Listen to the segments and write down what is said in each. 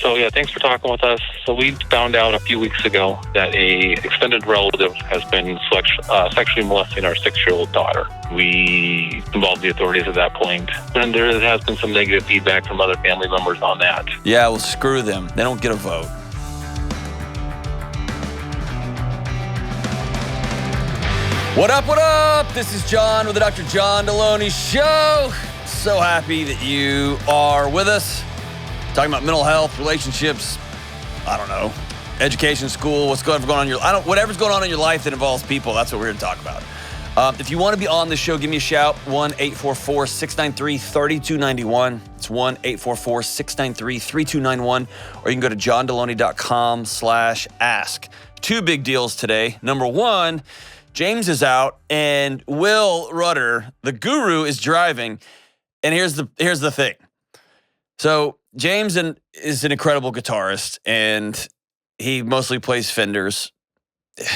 So, yeah, thanks for talking with us. So we found out a few weeks ago that a extended relative has been sexually molesting our 6-year-old daughter. We involved the authorities at that point, and there has been some negative feedback from other family members on that. Yeah, well, screw them. They don't get a vote. What up, what up? This is John with the Dr. John Delony Show. So happy that you are with us. Talking about mental health, relationships, I don't know, education, school, whatever's going on in your life that involves people, that's what we're here to talk about. If you want to be on the show, give me a shout, 1-844-693-3291. It's 1-844-693-3291, or you can go to johndelony.com/ask. Two big deals today. Number one, James is out, and Will Rudder, the guru, is driving. And here's the thing. So James is an incredible guitarist, and he mostly plays Fenders. But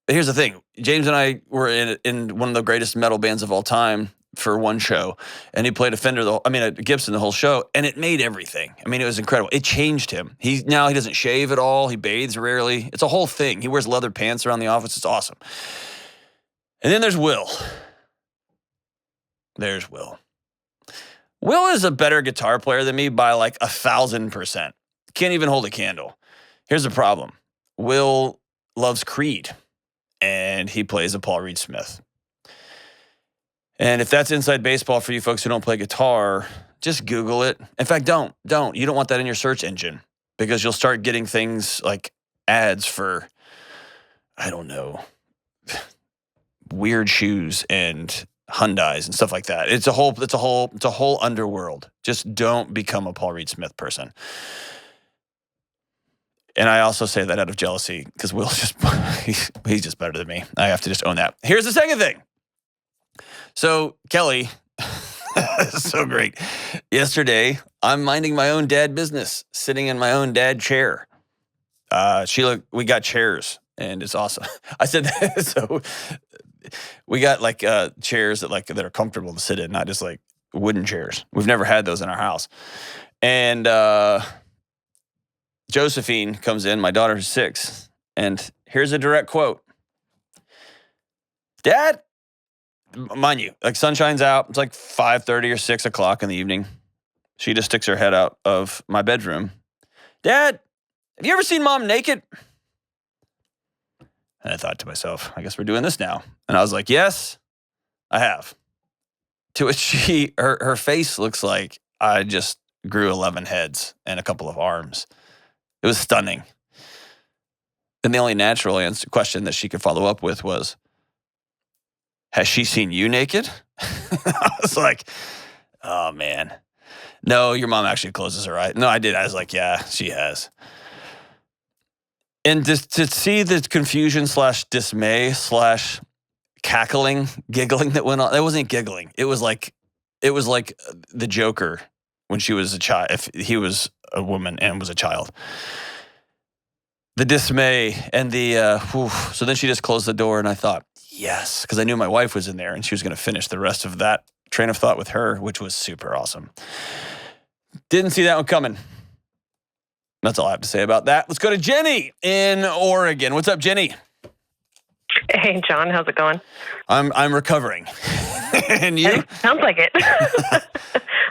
here's the thing. James and I were in one of the greatest metal bands of all time for one show, and he played a Gibson the whole show, and it made everything. I mean, it was incredible. It changed him. Now he doesn't shave at all. He bathes rarely. It's a whole thing. He wears leather pants around the office. It's awesome. And then there's Will. There's Will. Will is a better guitar player than me by like 1,000%. Can't even hold a candle. Here's the problem. Will loves Creed, and he plays a Paul Reed Smith. And if that's inside baseball for you folks who don't play guitar, just Google it. In fact, don't. You don't want that in your search engine, because you'll start getting things like ads for, I don't know, weird shoes and Hyundais and stuff like that. It's a whole underworld. Just don't become a Paul Reed Smith person. And I also say that out of jealousy, because Will's he's just better than me. I have to just own that. Here's the second thing. So Kelly, so great. Yesterday, I'm minding my own dad business, sitting in my own dad chair. We got chairs, and it's awesome. I said that, so we got like chairs that are comfortable to sit in, not just like wooden chairs. We've never had those in our house. And Josephine comes in, my daughter's 6, and here's a direct quote. Dad, mind you, like sun shines out. It's like 5:30 or 6 o'clock in the evening. She just sticks her head out of my bedroom. Dad, have you ever seen Mom naked? And I thought to myself, I guess we're doing this now. And I was like, yes, I have. To which her face looks like I just grew 11 heads and a couple of arms. It was stunning. And the only natural question that she could follow up with was, has she seen you naked? I was like, oh, man. No, your mom actually closes her eyes. No, I did. I was like, yeah, she has. And just to see the confusion / dismay / cackling, giggling that went on. It wasn't giggling. It was like the Joker when she was a child, if he was a woman and was a child. The dismay and the, so then she just closed the door, and I thought, yes, because I knew my wife was in there and she was going to finish the rest of that train of thought with her, which was super awesome. Didn't see that one coming. That's all I have to say about that. Let's go to Jenny in Oregon. What's up, Jenny? Hey, John. How's it going? I'm recovering. And you? Sounds like it.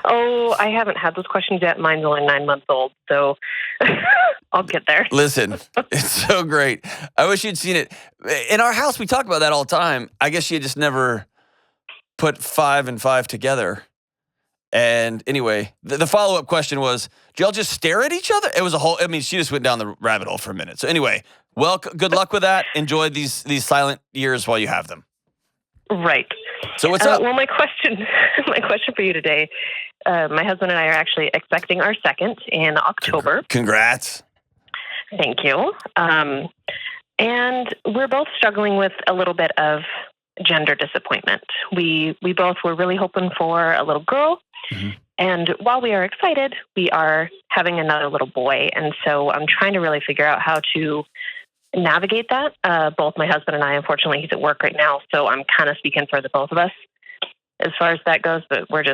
Oh, I haven't had those questions yet. Mine's only 9 months old, so I'll get there. Listen, it's so great. I wish you'd seen it. In our house, we talk about that all the time. I guess you just never put 5 and 5 together. And anyway, the follow-up question was, did y'all just stare at each other? It was she just went down the rabbit hole for a minute. So anyway, well, good luck with that. Enjoy these silent years while you have them. Right. So what's up? Well, my question for you today, my husband and I are actually expecting our second in October. Congrats. Thank you. And we're both struggling with a little bit of gender disappointment. We both were really hoping for a little girl. Mm-hmm. And while we are excited, we are having another little boy. And so I'm trying to really figure out how to navigate that. Both my husband and I, unfortunately, he's at work right now, so I'm kind of speaking for the both of us as far as that goes. But we're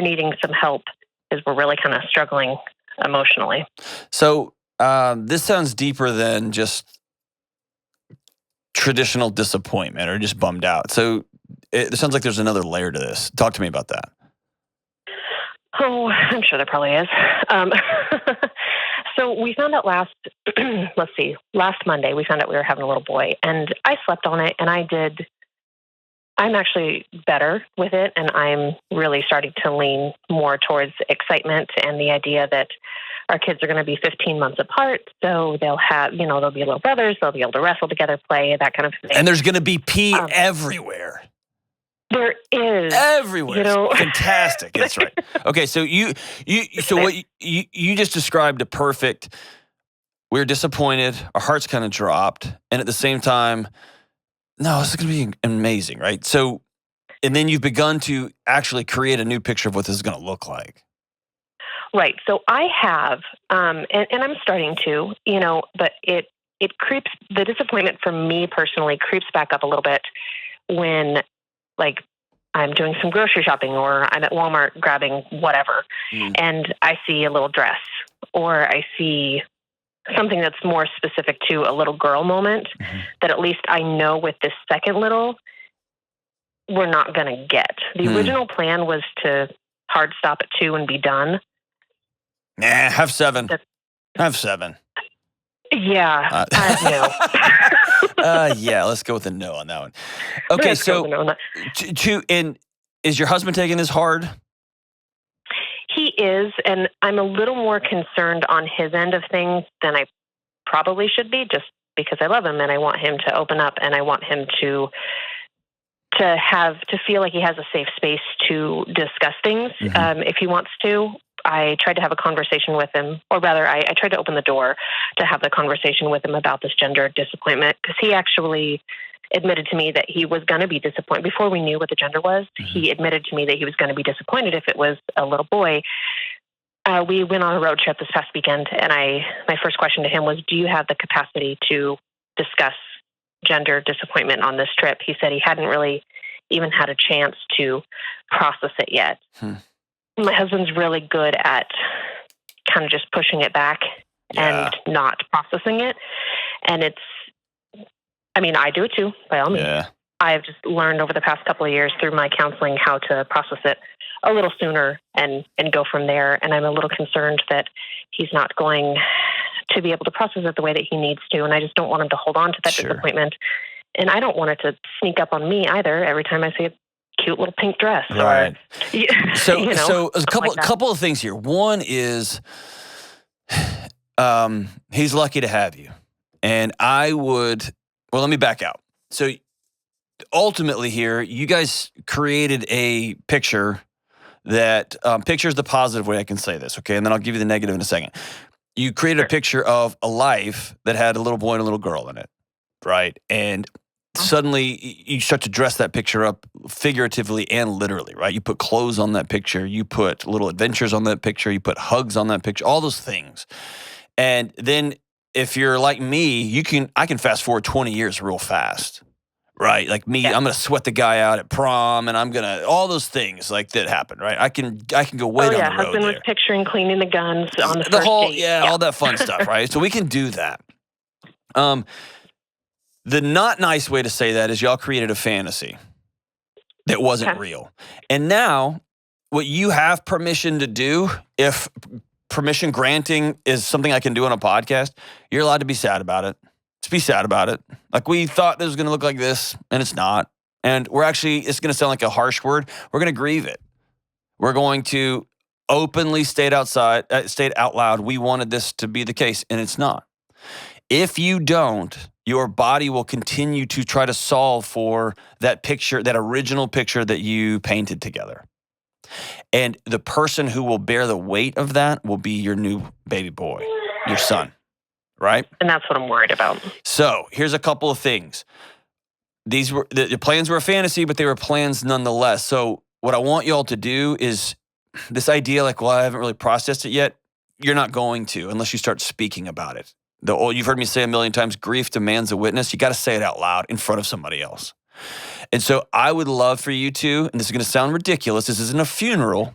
needing some help because we're really kind of struggling emotionally. So this sounds deeper than just traditional disappointment or just bummed out. So it sounds like there's another layer to this. Talk to me about that. Oh, I'm sure there probably is. So we found out last Monday, we found out we were having a little boy, and I slept on it, and I'm actually better with it, and I'm really starting to lean more towards excitement and the idea that our kids are going to be 15 months apart, so they'll have, they'll be little brothers, they'll be able to wrestle together, play, that kind of thing. And there's going to be pee everywhere. There is everywhere. Fantastic. That's right. Okay, so what you just described a perfect. We're disappointed. Our hearts kind of dropped, and at the same time, no, this is going to be amazing, right? So, and then you've begun to actually create a new picture of what this is going to look like. Right. So I have, and I'm starting to, but it creeps. The disappointment for me personally creeps back up a little bit when, like, I'm doing some grocery shopping or I'm at Walmart grabbing whatever, and I see a little dress or I see something that's more specific to a little girl moment that at least I know with this second little, we're not going to get. The original plan was to hard stop at 2 and be done. Nah, have 7. Have 7. Yeah, no. Yeah, let's go with a no on that one. Okay, so and is your husband taking this hard? He is, and I'm a little more concerned on his end of things than I probably should be, just because I love him and I want him to open up and I want him to feel like he has a safe space to discuss things if he wants to. I tried to have a conversation with him, or rather, I tried to open the door to have the conversation with him about this gender disappointment, because he actually admitted to me that he was going to be disappointed. Before we knew what the gender was, he admitted to me that he was going to be disappointed if it was a little boy. We went on a road trip this past weekend, and my first question to him was, do you have the capacity to discuss gender disappointment on this trip? He said he hadn't really even had a chance to process it yet. My husband's really good at kind of just pushing it back and not processing it. And I do it too, by all means. Yeah. I've just learned over the past couple of years through my counseling how to process it a little sooner and go from there. And I'm a little concerned that he's not going to be able to process it the way that he needs to. And I just don't want him to hold on to that disappointment. And I don't want it to sneak up on me either every time I see a cute little pink dress. Right. Or, so a couple of things here. One is he's lucky to have you. And let me back out. So ultimately here, you guys created a picture that picture's the positive way I can say this, okay? And then I'll give you the negative in a second. You created a picture of a life that had a little boy and a little girl in it, right? And suddenly you start to dress that picture up figuratively and literally, right? You put clothes on that picture. You put little adventures on that picture. You put hugs on that picture, all those things. And then if you're like me, I can fast forward 20 years real fast, right? Like me, I'm going to sweat the guy out at prom and all those things like that happen, right? I can go way down the road husband was picturing cleaning the guns on the first date. All that fun stuff, right? So we can do that. The not nice way to say that is y'all created a fantasy that wasn't real. And now what you have permission to do, if permission granting is something I can do on a podcast, you're allowed to be sad about it. Just be sad about it. Like, we thought this was going to look like this, and it's not. And it's going to sound like a harsh word. We're going to grieve it. We're going to openly state out loud, we wanted this to be the case, and it's not. If you don't, your body will continue to try to solve for that picture, that original picture that you painted together. And the person who will bear the weight of that will be your new baby boy, your son, right? And that's what I'm worried about. So here's a couple of things. The plans were a fantasy, but they were plans nonetheless. So what I want y'all to do is this idea like, well, I haven't really processed it yet. You're not going to unless you start speaking about it. You've heard me say a million times, grief demands a witness. You got to say it out loud in front of somebody else. And so I would love for you to, and this is going to sound ridiculous, this isn't a funeral,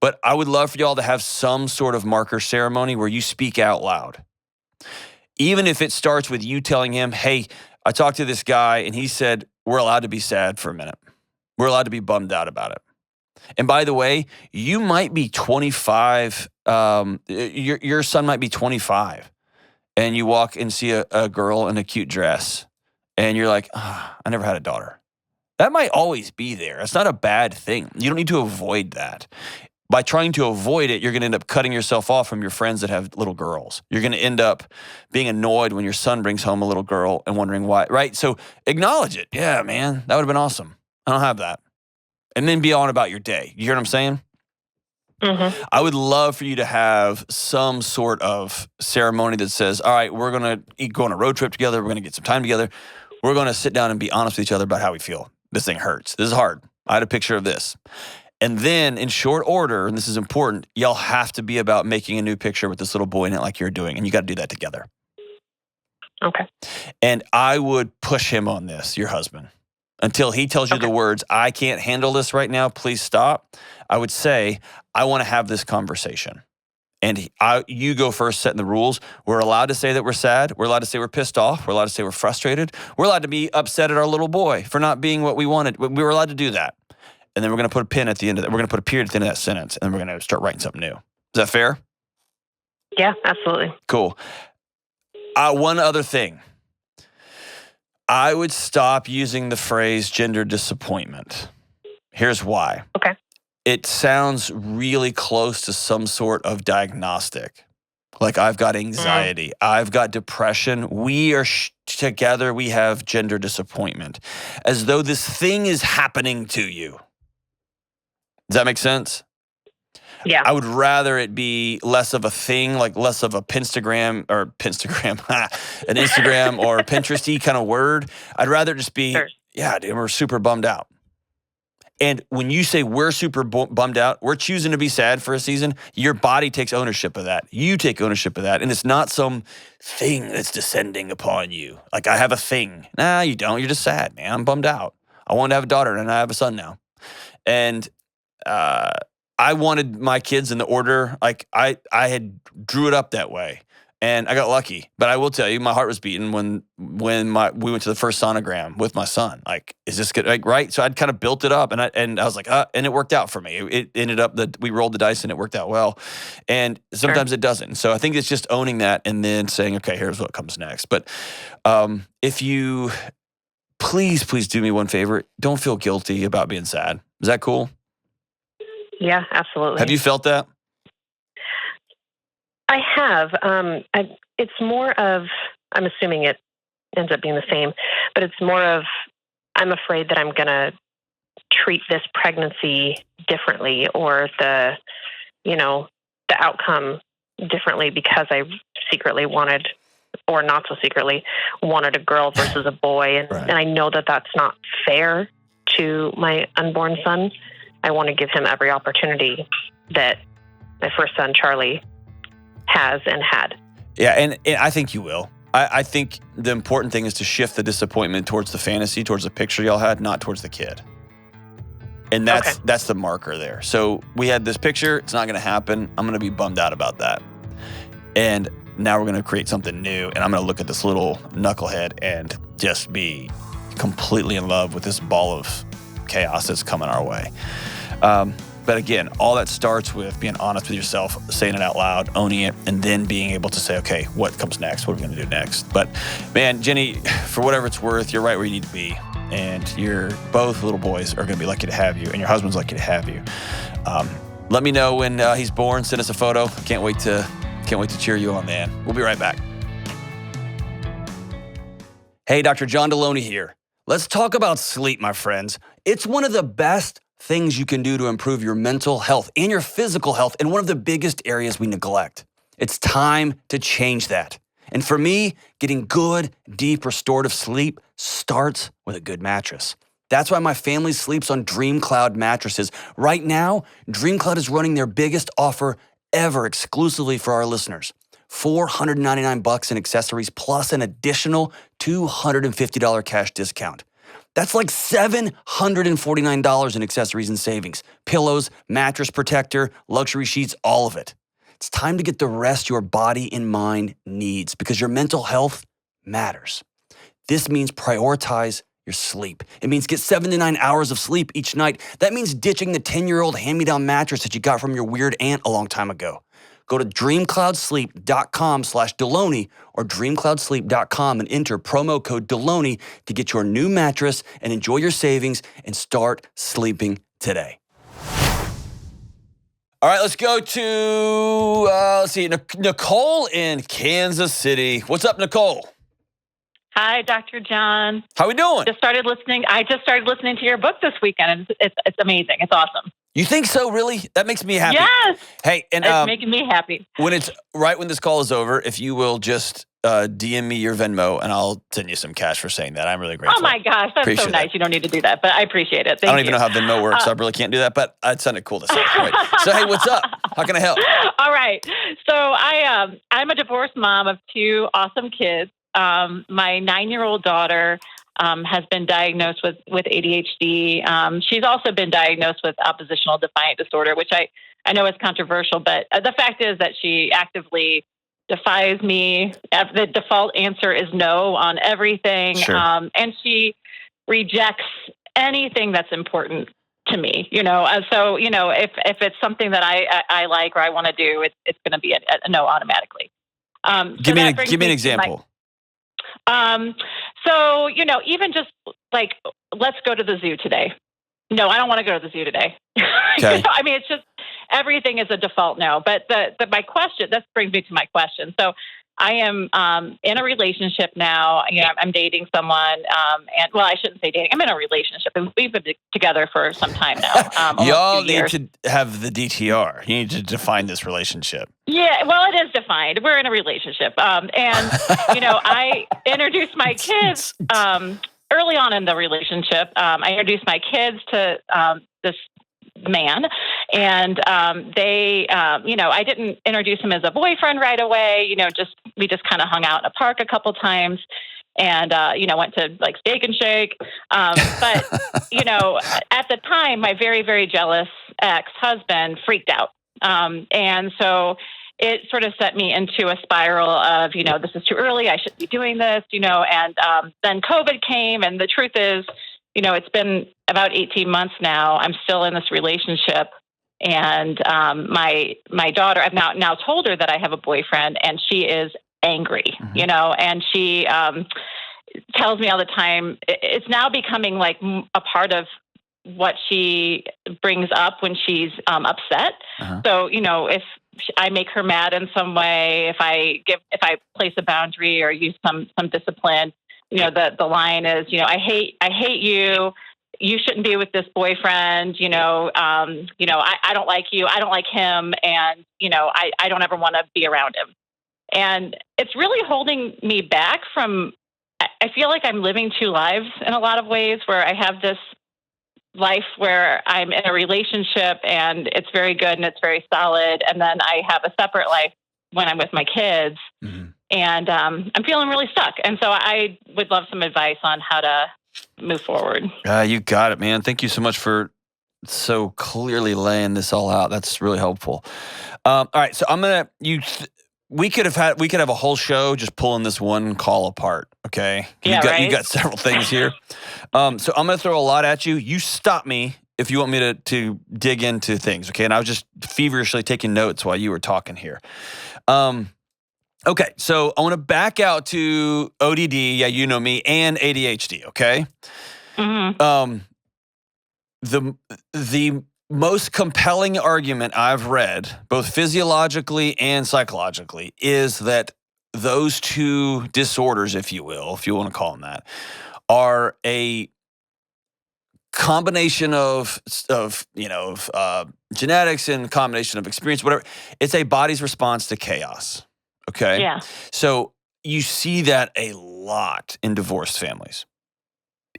But I would love for y'all to have some sort of marker ceremony where you speak out loud. Even if it starts with you telling him, hey, I talked to this guy and he said, we're allowed to be sad for a minute. We're allowed to be bummed out about it. And by the way, you might be 25. Your son might be 25. And you walk and see a girl in a cute dress. And you're like, I never had a daughter. That might always be there. It's not a bad thing. You don't need to avoid that. By trying to avoid it, you're going to end up cutting yourself off from your friends that have little girls. You're going to end up being annoyed when your son brings home a little girl and wondering why, right? So acknowledge it. Yeah, man, that would have been awesome. I don't have that. And then be on about your day. You hear what I'm saying? Mm-hmm. I would love for you to have some sort of ceremony that says, all right, we're going to go on a road trip together. We're going to get some time together. We're going to sit down and be honest with each other about how we feel. This thing hurts. This is hard. I had a picture of this. And then in short order, and this is important, y'all have to be about making a new picture with this little boy in it like you're doing. And you got to do that together. Okay. And I would push him on this, your husband, until he tells you the words, I can't handle this right now. Please stop. I would say, I want to have this conversation. And you go first setting the rules. We're allowed to say that we're sad. We're allowed to say we're pissed off. We're allowed to say we're frustrated. We're allowed to be upset at our little boy for not being what we wanted. We were allowed to do that. And then we're going to put a pin at the end of that. We're going to put a period at the end of that sentence. And then we're going to start writing something new. Is that fair? Yeah, absolutely. Cool. One other thing. I would stop using the phrase gender disappointment. Here's why. Okay. It sounds really close to some sort of diagnostic. Like I've got anxiety. I've got depression. We are together. We have gender disappointment. As though this thing is happening to you. Does that make sense? Yeah. I would rather it be less of a thing, like less of a an Instagram or Pinterest-y kind of word. I'd rather it just be, yeah, dude, we're super bummed out. And when you say we're super bummed out, we're choosing to be sad for a season, your body takes ownership of that. You take ownership of that. And it's not some thing that's descending upon you. Like I have a thing. Nah, you don't. You're just sad, man. I'm bummed out. I wanted to have a daughter and I have a son now. And I wanted my kids in the order, like I had drew it up that way. And I got lucky, but I will tell you, my heart was beating when we went to the first sonogram with my son. Like, is this good? Like, right? So I'd kind of built it up, and I was like, and it worked out for me. It ended up that we rolled the dice, and it worked out well. And sometimes it doesn't. So I think it's just owning that, and then saying, okay, here's what comes next. But if you please do me one favor, don't feel guilty about being sad. Is that cool? Yeah, absolutely. Have you felt that? I have. It's more of, I'm assuming it ends up being the same, but it's more of, I'm afraid that I'm going to treat this pregnancy differently or the outcome differently because I secretly wanted, or not so secretly, wanted a girl versus a boy. And, right. And I know that that's not fair to my unborn son. I want to give him every opportunity that my first son, Charlie, has and had. Yeah, and I think you will. I think the important thing is to shift the disappointment towards the fantasy, towards the picture y'all had, not towards the kid. And that's the marker there. So we had this picture. It's not going to happen. I'm going to be bummed out about that. And now we're going to create something new. And I'm going to look at this little knucklehead and just be completely in love with this ball of chaos that's coming our way. But again, all that starts with being honest with yourself, saying it out loud, owning it, and then being able to say, okay, what comes next? What are we going to do next? But man, Jenny, for whatever it's worth, you're right where you need to be. And both little boys are going to be lucky to have you, and your husband's lucky to have you. Let me know when he's born. Send us a photo. Can't wait to cheer you on, man. We'll be right back. Hey, Dr. John Delony here. Let's talk about sleep, my friends. It's one of the best things you can do to improve your mental health and your physical health, and one of the biggest areas we neglect. It's time to change that. And for me, getting good, deep, restorative sleep starts with a good mattress. That's why my family sleeps on DreamCloud mattresses. Right now, DreamCloud is running their biggest offer ever exclusively for our listeners. $499 in accessories plus an additional $250 cash discount. That's like $749 in accessories and savings. Pillows, mattress protector, luxury sheets, all of it. It's time to get the rest your body and mind needs because your mental health matters. This means prioritize your sleep. It means get 7 to 9 hours of sleep each night. That means ditching the 10-year-old hand-me-down mattress that you got from your weird aunt a long time ago. Go to dreamcloudsleep.com/Delony or dreamcloudsleep.com and enter promo code Delony to get your new mattress and enjoy your savings and start sleeping today. All right, let's go to, Nicole in Kansas City. What's up, Nicole? Hi, Dr. John. How we doing? I just started listening to your book this weekend, and it's amazing. It's awesome. You think so, really? That makes me happy. Yes. Hey, and it's making me happy. When this call is over, if you will just DM me your Venmo, and I'll send you some cash for saying that. I'm really grateful. Oh my gosh, that's appreciate so nice. That. You don't need to do that, but I appreciate it. Thank I don't you. even know how Venmo works, so I really can't do that, but it sounded cool to say. Right. So, hey, what's up? How can I help? All right. So I'm a divorced mom of 2 awesome kids. My 9-year-old daughter has been diagnosed with ADHD. She's also been diagnosed with oppositional defiant disorder, which I know is controversial, but the fact is that she actively defies me. The default answer is no on everything. Sure. And she rejects anything that's important to me, so, if it's something that I like or I want to do, it's going to be a no automatically. Give me an example. So, even just like, let's go to the zoo today. No, I don't want to go to the zoo today. Okay. I mean, it's just, everything is a default no. But my question, that brings me to my question. So I am in a relationship now. I'm dating someone, I shouldn't say dating. I'm in a relationship, and we've been together for some time now. Y'all need to have the DTR. You need to define this relationship. Yeah, well, it is defined. We're in a relationship, and I introduced my kids early on in the relationship. I introduced my kids to this man, and they I didn't introduce him as a boyfriend right away. We just kind of hung out in a park a couple times, and went to like Steak and Shake, but at the time my very, very jealous ex-husband freaked out, and so it sort of set me into a spiral of this is too early, I shouldn't be doing this, and then COVID came, and the truth is, it's been about 18 months now. I'm still in this relationship, and my daughter, I've now told her that I have a boyfriend, and she is angry, and she tells me all the time. It's now becoming like a part of what she brings up when she's upset. Uh-huh. So, if I make her mad in some way, if I place a boundary or use some discipline, the line is, I hate you. You shouldn't be with this boyfriend. I don't like you. I don't like him. And, I don't ever want to be around him. And it's really holding me back from, I feel like I'm living 2 lives in a lot of ways, where I have this life where I'm in a relationship and it's very good and it's very solid. And then I have a separate life when I'm with my kids. Mm-hmm. And I'm feeling really stuck. And so I would love some advice on how to move forward. You got it, man. Thank you so much for so clearly laying this all out. That's really helpful. All right. So we could have a whole show just pulling this one call apart. Okay. You got several things here. So I'm going to throw a lot at you. You stop me if you want me to dig into things. Okay. And I was just feverishly taking notes while you were talking here. Okay, so I want to back out to ODD, yeah, you know me, and ADHD, okay? Mm-hmm. The most compelling argument I've read, both physiologically and psychologically, is that those 2 disorders, if you want to call them that, are a combination of genetics and combination of experience, whatever. It's a body's response to chaos. Okay. Yeah. So you see that a lot in divorced families.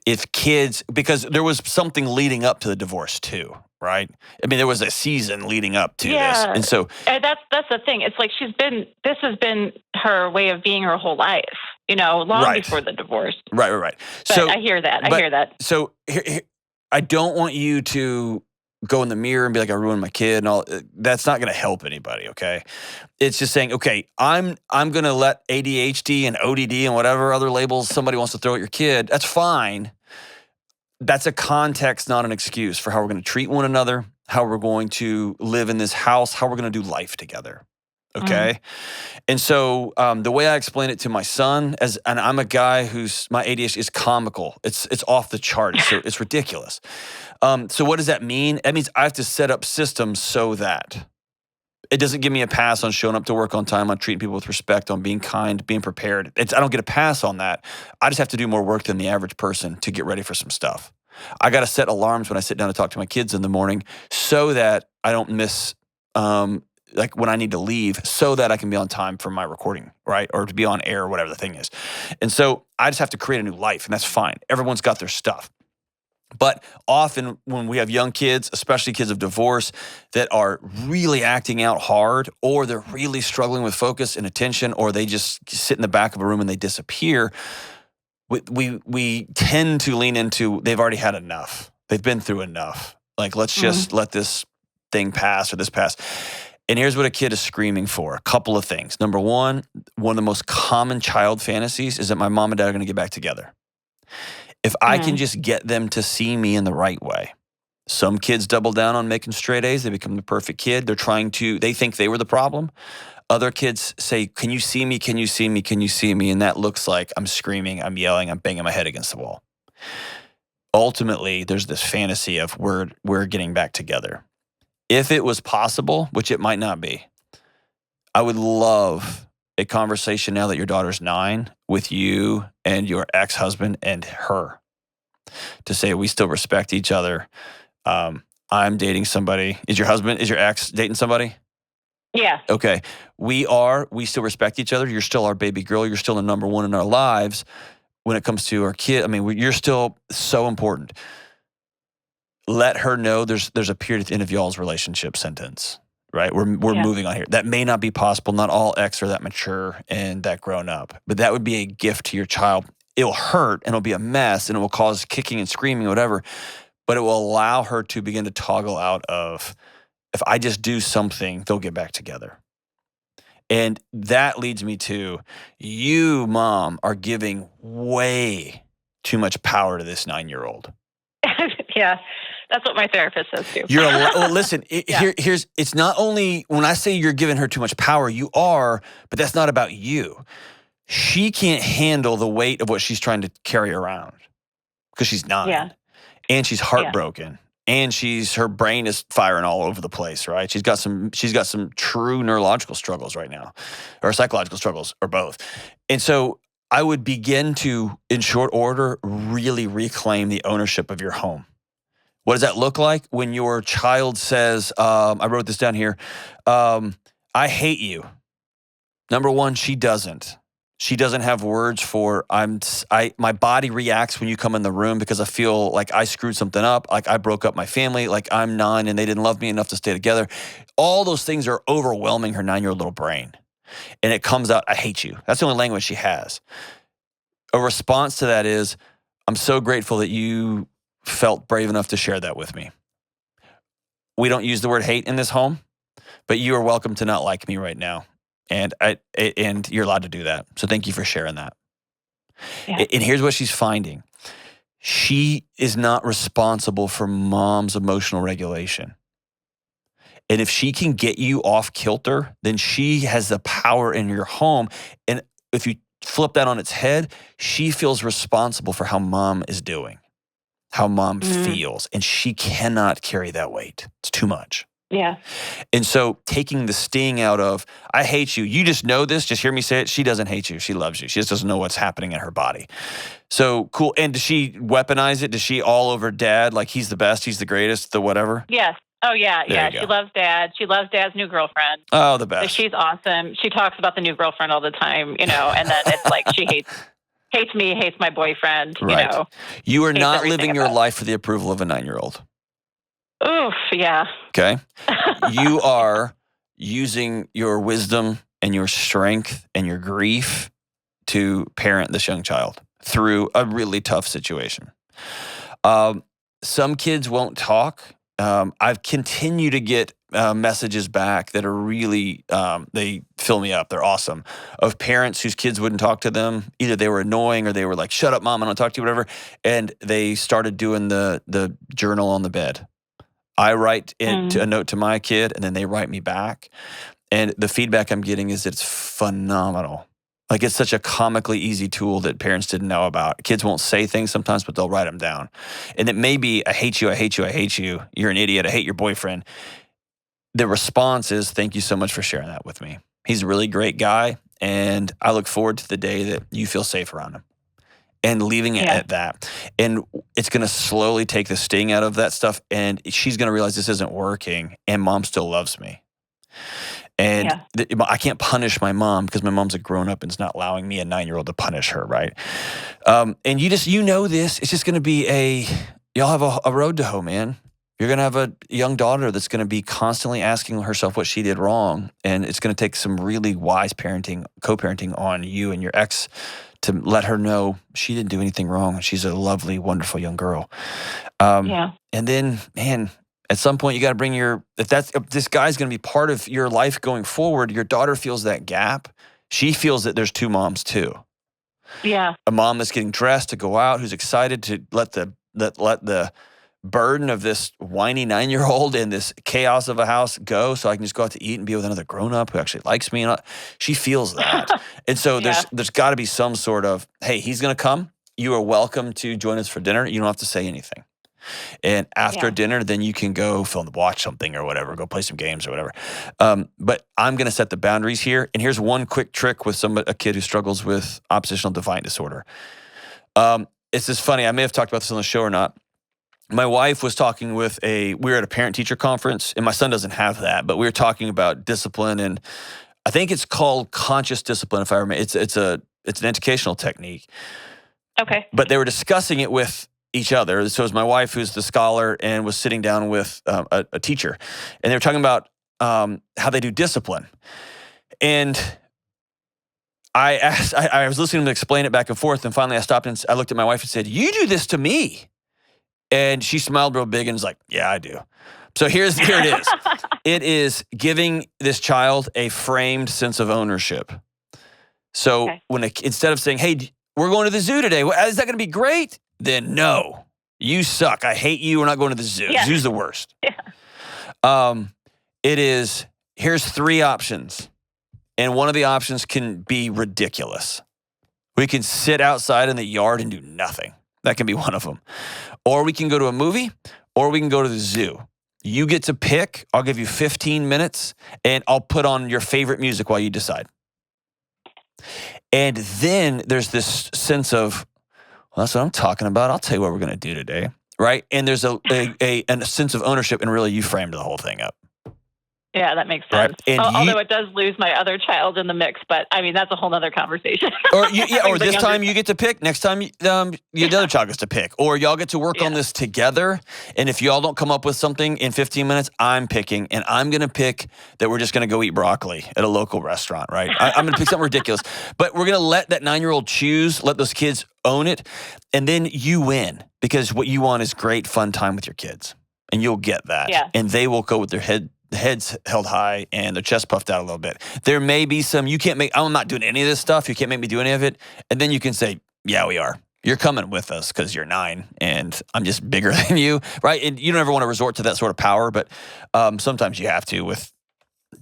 It's kids, because there was something leading up to the divorce too, right? I mean, there was a season leading up to this. And so that's the thing. It's like this has been her way of being her whole life. long Right. before the divorce. Right. But So I hear that. So I don't want you to go in the mirror and be like, I ruined my kid and all. That's not going to help anybody, okay? It's just saying, okay, I'm going to let ADHD and ODD and whatever other labels somebody wants to throw at your kid. That's fine. That's a context, not an excuse for how we're going to treat one another, how we're going to live in this house, how we're going to do life together. Okay. And so the way I explain it to my son, and I'm a guy who's my ADHD is comical. It's off the charts. So it's ridiculous. So what does that mean? That means I have to set up systems so that it doesn't give me a pass on showing up to work on time, on treating people with respect, on being kind, being prepared. I don't get a pass on that. I just have to do more work than the average person to get ready for some stuff. I got to set alarms when I sit down to talk to my kids in the morning so that I don't miss like when I need to leave, so that I can be on time for my recording, right? Or to be on air, or whatever the thing is. And so I just have to create a new life, and that's fine. Everyone's got their stuff. But often when we have young kids, especially kids of divorce, that are really acting out hard, or they're really struggling with focus and attention, or they just sit in the back of a room and they disappear, we tend to lean into, they've already had enough. They've been through enough. Like, let's just let this thing pass or this pass. And here's what a kid is screaming for. A couple of things. Number one of the most common child fantasies is that my mom and dad are going to get back together. If I can just get them to see me in the right way. Some kids double down on making straight A's. They become the perfect kid. They think they were the problem. Other kids say, can you see me? Can you see me? Can you see me? And that looks like I'm screaming, I'm yelling, I'm banging my head against the wall. Ultimately, there's this fantasy of we're getting back together. If it was possible, which it might not be, I would love a conversation now that your daughter's 9 with you and your ex-husband and her to say, we still respect each other. I'm dating somebody. Is your ex dating somebody? Yeah. Okay. We still respect each other. You're still our baby girl. You're still the number one in our lives when it comes to our kid. I mean, you're still so important. Let her know there's a period at the end of y'all's relationship sentence, right? We're moving on here. That may not be possible. Not all exes are that mature and that grown up, but that would be a gift to your child. It'll hurt and it'll be a mess and it will cause kicking and screaming, whatever, but it will allow her to begin to toggle out of, if I just do something, they'll get back together. And that leads me to, you, mom, are giving way too much power to this 9-year-old. Yeah. That's what my therapist says too. Well, listen, it's not only, when I say you're giving her too much power, you are, but that's not about you. She can't handle the weight of what she's trying to carry around because she's 9. Yeah. And she's heartbroken. And her brain is firing all over the place, right? She's got some true neurological struggles right now, or psychological struggles, or both. And so I would begin to, in short order, really reclaim the ownership of your home. What does that look like? When your child says, I wrote this down here, I hate you. Number one, she doesn't. She doesn't have words for my body reacts when you come in the room because I feel like I screwed something up, like I broke up my family, like I'm 9 and they didn't love me enough to stay together. All those things are overwhelming her 9-year-old little brain. And it comes out, I hate you. That's the only language she has. A response to that is, I'm so grateful that you felt brave enough to share that with me. We don't use the word hate in this home, but you are welcome to not like me right now. And you're allowed to do that. So thank you for sharing that. Yeah. And here's what she's finding. She is not responsible for mom's emotional regulation. And if she can get you off kilter, then she has the power in your home. And if you flip that on its head, she feels responsible for how mom is doing, how mom feels. And she cannot carry that weight. It's too much. Yeah. And so taking the sting out of, I hate you. You just know this. Just hear me say it. She doesn't hate you. She loves you. She just doesn't know what's happening in her body. So cool. And does she weaponize it? Does she all over dad? Like he's the best, he's the greatest, the whatever? Yes. Oh, yeah. There Yeah. She loves dad. She loves dad's new girlfriend. Oh, the best. So she's awesome. She talks about the new girlfriend all the time, and then it's like she hates me, hates my boyfriend, right. You are not living your about life for the approval of a 9-year-old. Oof, yeah. Okay. You are using your wisdom and your strength and your grief to parent this young child through a really tough situation. Some kids won't talk. I've continued to get messages back that are really, they fill me up. They're awesome. Of parents whose kids wouldn't talk to them. Either they were annoying or they were like, shut up, mom, I don't talk to you, whatever. And they started doing the journal on the bed. I write a note to my kid, and then they write me back. And the feedback I'm getting is it's phenomenal. Like, it's such a comically easy tool that parents didn't know about. Kids won't say things sometimes, but they'll write them down. And it may be, I hate you, I hate you, I hate you. You're an idiot, I hate your boyfriend. The response is, thank you so much for sharing that with me. He's a really great guy, and I look forward to the day that you feel safe around him. And leaving it at that. And it's going to slowly take the sting out of that stuff, and she's going to realize this isn't working, and mom still loves me. And I can't punish my mom because my mom's a grown-up and is not allowing me, a 9-year-old, to punish her, right? And you know this. It's just going to be y'all have a road to hoe, man. You're going to have a young daughter that's going to be constantly asking herself what she did wrong, and it's going to take some really wise parenting, co-parenting on you and your ex to let her know she didn't do anything wrong. She's a lovely, wonderful young girl. And then, man, at some point you got to bring if this guy's going to be part of your life going forward, your daughter feels that gap. She feels that there's two moms too. Yeah. A mom that's getting dressed to go out, who's excited to let the burden of this whiny 9-year-old and this chaos of a house go, so I can just go out to eat and be with another grown-up who actually likes me. And she feels that. And so there's got to be some sort of, hey, he's going to come. You are welcome to join us for dinner. You don't have to say anything. And after dinner, then you can go watch something or whatever, go play some games or whatever. But I'm going to set the boundaries here. And here's one quick trick with a kid who struggles with oppositional defiant disorder. It's just funny. I may have talked about this on the show or not. My wife was talking we were at a parent-teacher conference, and my son doesn't have that, but we were talking about discipline, and I think it's called conscious discipline, if I remember. It's an educational technique. Okay. But they were discussing it with each other. So it was my wife, who's the scholar, and was sitting down with a teacher, and they were talking about how they do discipline. And I was listening to them explain it back and forth, and finally I stopped and I looked at my wife and said, "You do this to me." And she smiled real big and was like, "Yeah, I do." So here it is. It is giving this child a framed sense of ownership. So instead of saying, "Hey, we're going to the zoo today. Is that going to be great?" Then no, you suck. I hate you. We're not going to the zoo. Yeah. Zoo's the worst. Yeah. It is, here's 3 options. And one of the options can be ridiculous. We can sit outside in the yard and do nothing. That can be one of them. Or we can go to a movie, or we can go to the zoo. You get to pick. I'll give you 15 minutes, and I'll put on your favorite music while you decide. And then there's this sense of, well, that's what I'm talking about. I'll tell you what we're going to do today, right? And there's a sense of ownership, and really you framed the whole thing up. Yeah, that makes sense. Right. Although it does lose my other child in the mix, but I mean, that's a whole nother conversation. Or this time you get to pick. Next time the other child gets to pick. Or y'all get to work on this together. And if y'all don't come up with something in 15 minutes, I'm picking. And I'm going to pick that we're just going to go eat broccoli at a local restaurant, right? I'm going to pick something ridiculous. But we're going to let that 9-year-old choose, let those kids own it. And then you win. Because what you want is great, fun time with your kids. And you'll get that. Yeah. And they will go with their heads held high and their chest puffed out a little bit. There may be some, I'm not doing any of this stuff. You can't make me do any of it. And then you can say, yeah, we are. You're coming with us because you're 9 and I'm just bigger than you, right? And you don't ever want to resort to that sort of power, but sometimes you have to with,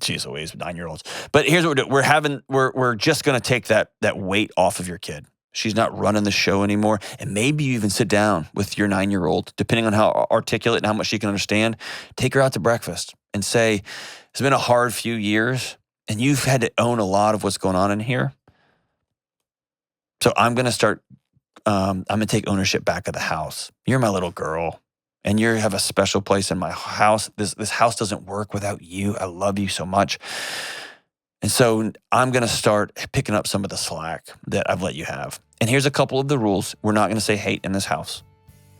geez Louise, 9-year-olds. But here's what we're doing. We're just going to take that weight off of your kid. She's not running the show anymore. And maybe you even sit down with your 9-year-old, depending on how articulate and how much she can understand, take her out to breakfast and say, it's been a hard few years and you've had to own a lot of what's going on in here. So I'm going to take ownership back of the house. You're my little girl and you have a special place in my house. This house doesn't work without you. I love you so much. And so I'm going to start picking up some of the slack that I've let you have. And here's a couple of the rules. We're not going to say hate in this house.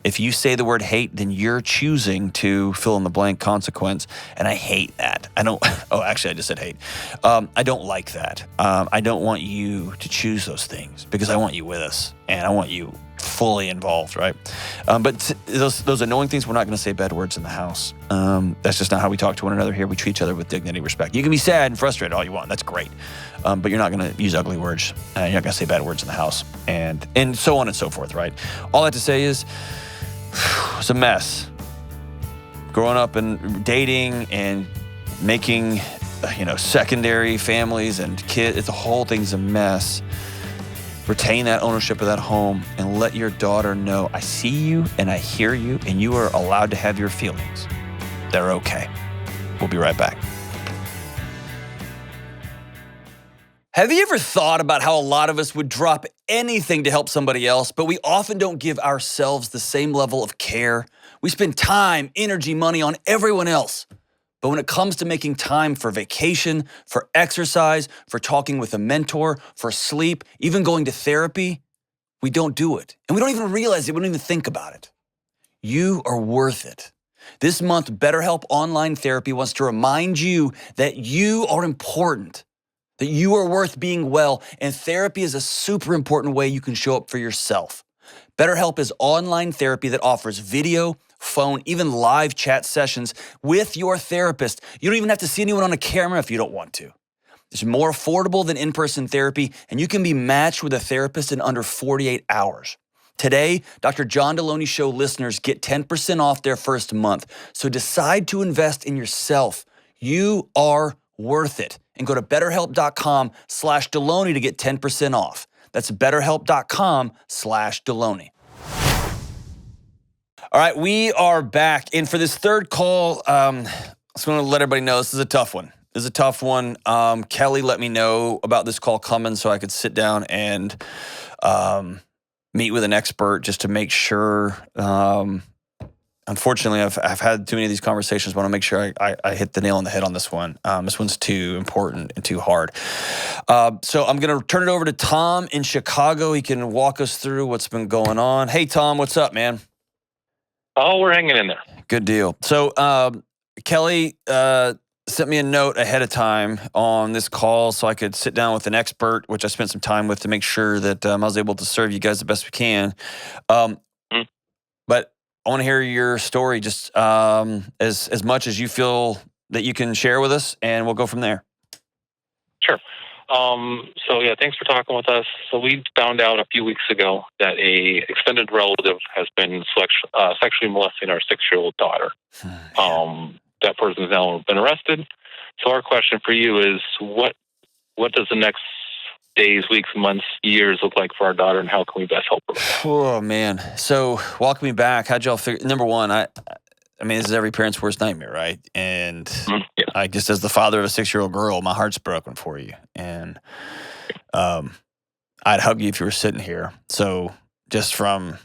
If you say the word hate, then you're choosing to fill in the blank consequence. And I hate that. I don't, oh, actually, I just said hate. I don't like that. I don't want you to choose those things because I want you with us and I want you fully involved, right? But those annoying things, we're not going to say bad words in the house. That's just not how we talk to one another here. We treat each other with dignity and respect. You can be sad and frustrated all you want. That's great. But you're not going to use ugly words. You're not going to say bad words in the house and so on and so forth, right? All I have to say is, it's a mess. Growing up and dating and making, secondary families and kids, the whole thing's a mess. Retain that ownership of that home and let your daughter know, I see you and I hear you and you are allowed to have your feelings. They're okay. We'll be right back. Have you ever thought about how a lot of us would drop anything to help somebody else, but we often don't give ourselves the same level of care? We spend time, energy, money on everyone else. But when it comes to making time for vacation, for exercise, for talking with a mentor, for sleep, even going to therapy, we don't do it. And we don't even realize it. We don't even think about it. You are worth it. This month, BetterHelp Online Therapy wants to remind you that you are important, that you are worth being well, and therapy is a super important way you can show up for yourself. BetterHelp is online therapy that offers video, phone, even live chat sessions with your therapist. You don't even have to see anyone on a camera if you don't want to. It's more affordable than in-person therapy, and you can be matched with a therapist in under 48 hours. Today, Dr. John Delony Show listeners get 10% off their first month. So decide to invest in yourself. You are worth it. And go to betterhelp.com/Delony to get 10% off. That's betterhelp.com/Delony. All right, we are back. And for this third call, I just want to let everybody know this is a tough one. This is a tough one. Kelly let me know about this call coming so I could sit down and meet with an expert just to make sure. Unfortunately, I've had too many of these conversations. I want to make sure I hit the nail on the head on this one. This one's too important and too hard. So I'm going to turn it over to Tom in Chicago. He can walk us through what's been going on. Hey, Tom, what's up, man? Oh, we're hanging in there. Good deal. So Kelly sent me a note ahead of time on this call so I could sit down with an expert, which I spent some time with to make sure that I was able to serve you guys the best we can. But I want to hear your story just as much as you feel that you can share with us, and we'll go from there. Sure. Thanks for talking with us. So we found out a few weeks ago that a extended relative has been sexually molesting our 6-year-old daughter. That person has now been arrested. So our question for you is, what does the next days, weeks, months, years look like for our daughter, and how can we best help her? Oh, man. So walk me back. How'd y'all figure? Number one, I mean, this is every parent's worst nightmare, right? And I just, as the father of a 6-year-old girl, my heart's broken for you. And I'd hug you if you were sitting here. So just from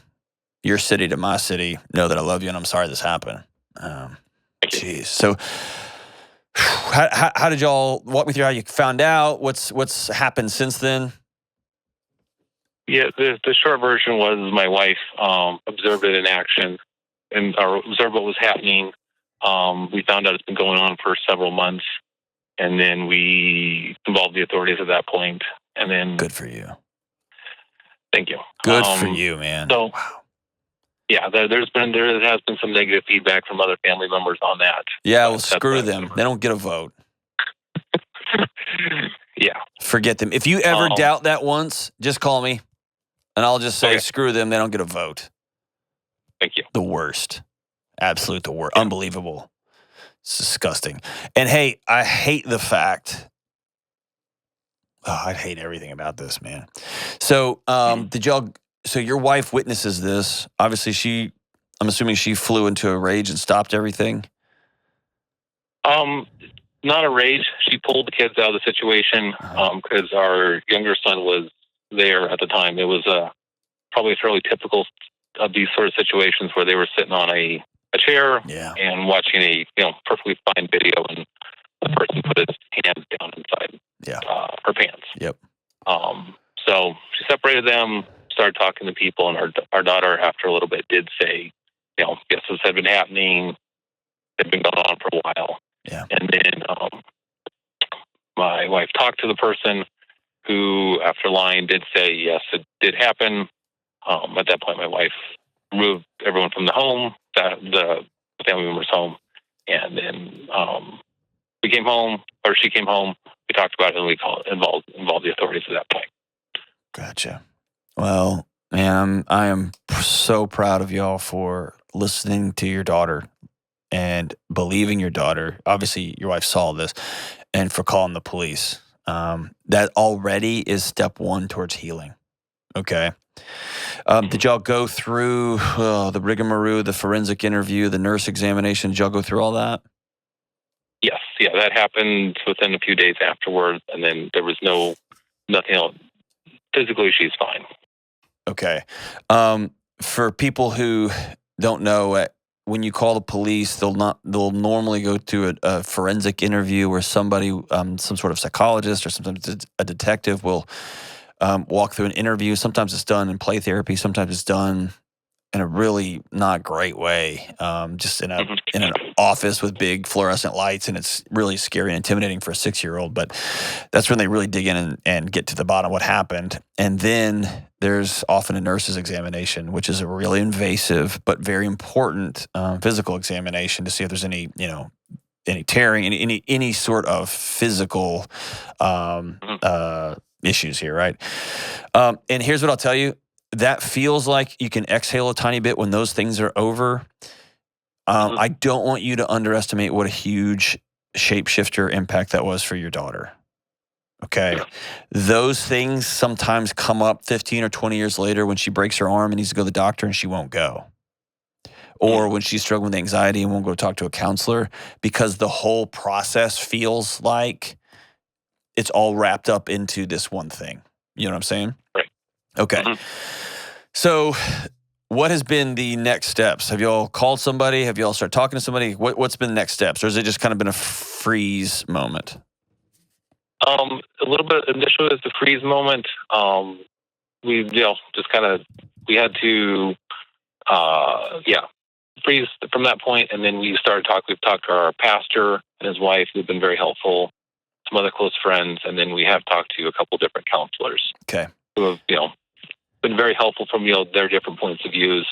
your city to my city, know that I love you and I'm sorry this happened. Jeez. So how did y'all walk me through how you found out? What's happened since then? Yeah, the short version was my wife observed it in action and observed what was happening. We found out it's been going on for several months, and then we involved the authorities at that point. And then, good for you. Thank you. Good for you, man. So, wow. Yeah, there has been some negative feedback from other family members on that. Yeah, well, screw them. They don't get a vote. Yeah. Forget them. If you ever doubt that once, just call me, and I'll just say, screw them. They don't get a vote. Thank you. The worst. Absolute the worst. Unbelievable. It's disgusting. And hey, I hate the fact. Oh, I hate everything about this, man. So, so your wife witnesses this. Obviously, I'm assuming she flew into a rage and stopped everything. Not a rage. She pulled the kids out of the situation because our younger son was there at the time. It was probably fairly typical of these sort of situations where they were sitting on a chair and watching a perfectly fine video, and the person put his hands down inside her pants. Yep. So she separated them, started talking to people, and our daughter, after a little bit, did say, yes, this had been happening. It had been going on for a while. Yeah. And then my wife talked to the person who, after lying, did say, yes, it did happen. At that point, my wife removed everyone from the home, the family members' home. And then she came home. We talked about it, and we involved the authorities at that point. Gotcha. Well, man, I am so proud of y'all for listening to your daughter and believing your daughter. Obviously, your wife saw this, and for calling the police. That already is step one towards healing. Okay. Did y'all go through the rigmarole, the forensic interview, the nurse examination? Did y'all go through all that? Yes. Yeah, that happened within a few days afterwards, and then there was nothing else. Physically, she's fine. Okay. For people who don't know, when you call the police, they'll normally go to a forensic interview where somebody, some sort of psychologist or sometimes a detective will walk through an interview. Sometimes it's done in play therapy. Sometimes it's done in a really not great way, just in an office with big fluorescent lights, and it's really scary and intimidating for a 6-year-old. But that's when they really dig in and get to the bottom of what happened. And then there's often a nurse's examination, which is a really invasive but very important physical examination to see if there's any tearing, any sort of physical issues here, right? And here's what I'll tell you. That feels like you can exhale a tiny bit when those things are over. I don't want you to underestimate what a huge shapeshifter impact that was for your daughter. Okay. Yeah. Those things sometimes come up 15 or 20 years later when she breaks her arm and needs to go to the doctor and she won't go. Or when she's struggling with anxiety and won't go talk to a counselor because the whole process feels like it's all wrapped up into this one thing. You know what I'm saying? Right. Okay. So what has been the next steps? Have you all called somebody? Have you all started talking to somebody? What's been the next steps? Or has it just kind of been a freeze moment? A little bit initially it's a freeze moment. We had to freeze from that point, and then we started talking. We've talked to our pastor and his wife, who've been very helpful, some other close friends, and then we have talked to a couple different counselors. Okay. Who have, been very helpful from, their different points of views.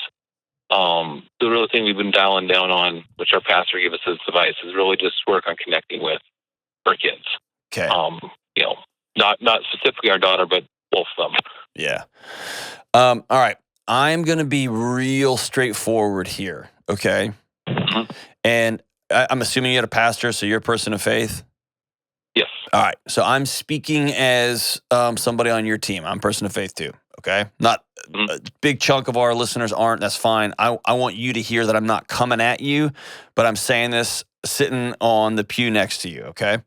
The real thing we've been dialing down on, which our pastor gave us as advice, is really just work on connecting with our kids. Okay. Not specifically our daughter, but both of them. Yeah. All right. I'm going to be real straightforward here. Okay. Mm-hmm. And I'm assuming you're a pastor, so you're a person of faith. Yes. All right. So I'm speaking as somebody on your team. I'm a person of faith too. Okay. Not a big chunk of our listeners aren't. That's fine. I want you to hear that I'm not coming at you, but I'm saying this sitting on the pew next to you. Okay.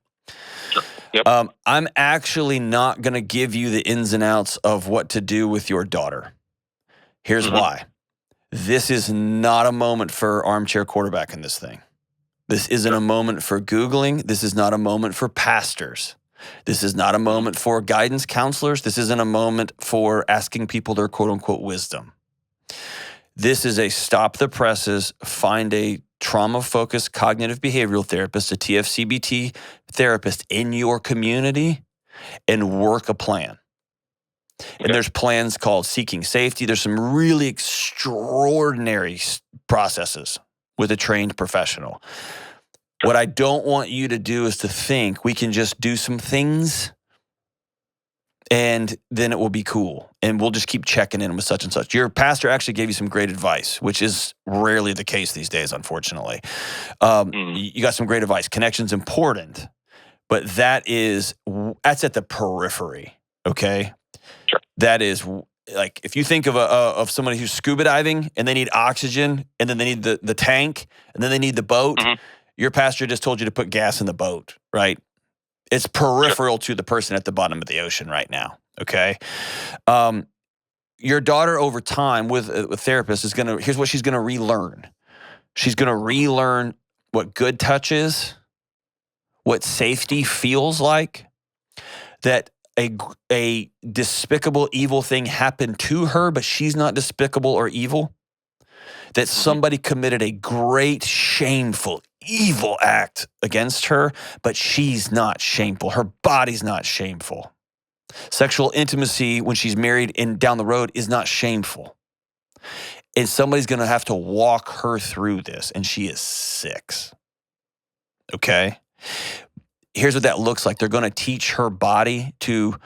Sure. Yep. I'm actually not going to give you the ins and outs of what to do with your daughter. Here's why. This is not a moment for armchair quarterback in this thing. This isn't a moment for Googling. This is not a moment for pastors. This is not a moment for guidance counselors. This isn't a moment for asking people their quote unquote wisdom. This is a stop the presses, find a trauma-focused cognitive behavioral therapist, a TFCBT therapist in your community, and work a plan. And there's plans called Seeking Safety. There's some really extraordinary processes with a trained professional. What I don't want you to do is to think we can just do some things and then it will be cool. And we'll just keep checking in with such and such. Your pastor actually gave you some great advice, which is rarely the case these days, unfortunately. You got some great advice. Connection's important, but that's at the periphery, okay? Sure. That is like if you think of somebody who's scuba diving and they need oxygen and then they need the tank and then they need the boat. Your pastor just told you to put gas in the boat, right? It's peripheral to the person at the bottom of the ocean right now, okay? Your daughter over time with a therapist here's what she's going to relearn. She's going to relearn what good touch is, what safety feels like, that a despicable, evil thing happened to her, but she's not despicable or evil? That somebody committed a great, shameful, evil act against her, but she's not shameful. Her body's not shameful. Sexual intimacy when she's married and down the road is not shameful. And somebody's going to have to walk her through this, and she is 6. Okay? Here's what that looks like. They're going to teach her body to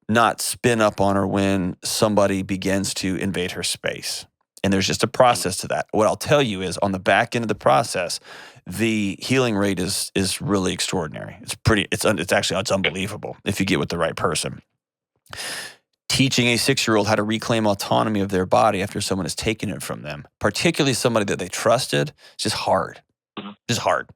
not spin up on her when somebody begins to invade her space. And there's just a process to that. What I'll tell you is on the back end of the process, the healing rate is really extraordinary. It's unbelievable if you get with the right person. Teaching a 6-year-old how to reclaim autonomy of their body after someone has taken it from them, particularly somebody that they trusted, it's just hard. Just hard.